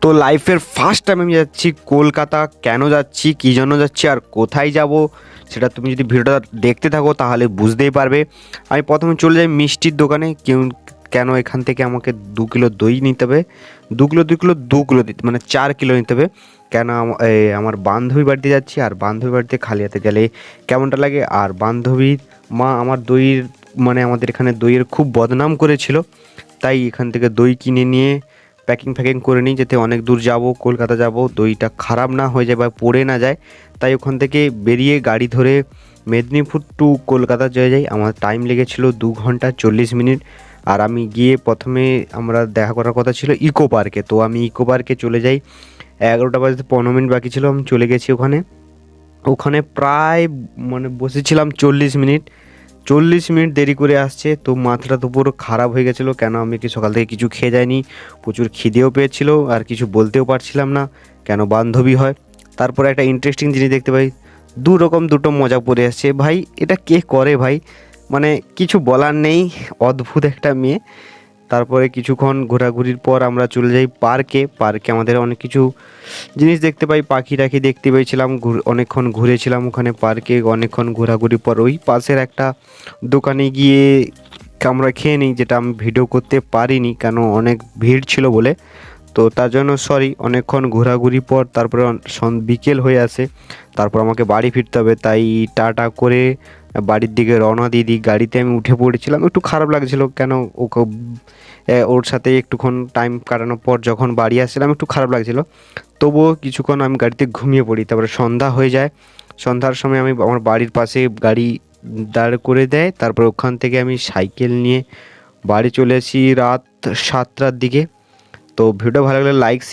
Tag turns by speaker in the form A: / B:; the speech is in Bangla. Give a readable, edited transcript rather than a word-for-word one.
A: তো লাইফের ফার্স্ট টাইম আমি যাচ্ছি কলকাতা। কেন যাচ্ছি, কী জন্য যাচ্ছি আর কোথায় যাব সেটা তুমি যদি ভিডিওটা দেখতে থাকো তাহলে বুঝতেই পারবে। আমি প্রথমে চলে যাই মিষ্টির দোকানে। কেন এখান থেকে আমাকে 2 কিলো দই নিতে হবে। 2 কিলো মানে 4 কিলো নিতে হবে। কেন আমার বান্ধবী বাড়িতে যাচ্ছি, আর বান্ধবী বাড়িতে খালি হাতে গেলে কেমনটা লাগে। আর বান্ধবীর মা আমার দইয়ের মানে আমাদের এখানে দইয়ের খুব বদনাম করেছিল, তাই এখান থেকে দই কিনে নিয়ে প্যাকিং করে নিই, যাতে অনেক দূর যাব, কলকাতা যাব, দইটা খারাপ না হয়ে যায় বা পড়ে না যায়। তাই ওখান থেকে বেরিয়ে গাড়ি ধরে মেদিনীপুর টু কলকাতা চলে যাই। আমার টাইম লেগেছিল 2 ঘন্টা 40 মিনিট। আর আমি গিয়ে প্রথমে আমরা দেখা করার কথা ছিল ইকো পার্কে, তো আমি ইকো পার্কে চলে যাই। 11টা বাজতে 15 মিনিট বাকি ছিল, আমি চলে গেছি ওখানে। ওখানে প্রায় মানে বসেছিলাম 40 মিনিট। 40 মিনিট দেরি করে আসছে, তো মাথাটা তো পুরো খারাপ হয়ে গেছিলো। কেন আমি কি সকাল থেকে কিছু খেয়ে যাইনি, প্রচুর খিদেও পেয়েছিল, আর কিছু বলতেও পারছিলাম না, কেন বান্ধবী হয়। তারপরে একটা ইন্টারেস্টিং জিনিস দেখতে পাই, দুটো মজা পড়ে আসছে। ভাই এটা কে করে ভাই, মানে কিছু বলার নেই, অদ্ভুত একটা মেয়ে। তারপরে কিছুক্ষণ ঘোরাঘুরির পর আমরা চলে যাই পার্কে। পার্কে আমাদের অনেক কিছু জিনিস দেখতে পাই, পাখি টাখি দেখতে পেয়েছিলাম, অনেকক্ষণ ঘুরেছিলাম ওখানে পার্কে। অনেকক্ষণ ঘোরাঘুরির পর ওই পাশের একটা দোকানে গিয়ে আমরা খেয়ে নিই, যেটা আমি ভিডিও করতে পারিনি কেন অনেক ভিড় ছিল বলে। তো তার জন্য সরি। অনেকক্ষণ ঘোরাঘুরি পর তারপরে বিকেল হয়ে আসে, তারপর আমাকে বাড়ি ফিরতে হবে। তাই টাটা করে বাড়ির দিকে রওনা দিয়ে দিই। গাড়িতে আমি উঠে পড়েছিলাম, একটু খারাপ লাগছিল, কেন ওকে ওর সাথে একটুক্ষণ টাইম কাটানোর পর যখন বাড়ি আসছিলাম একটু খারাপ লাগছিল। তবুও কিছুক্ষণ আমি গাড়িতে ঘুমিয়ে পড়ি। তারপরে সন্ধ্যা হয়ে যায়। সন্ধ্যার সময় আমি আমার বাড়ির পাশে গাড়ি দাঁড় করে দেয়। তারপর ওখান থেকে আমি সাইকেল নিয়ে বাড়ি চলে আসি রাত 7টার দিকে। তো ভিডিও ভালো লাগলে লাইক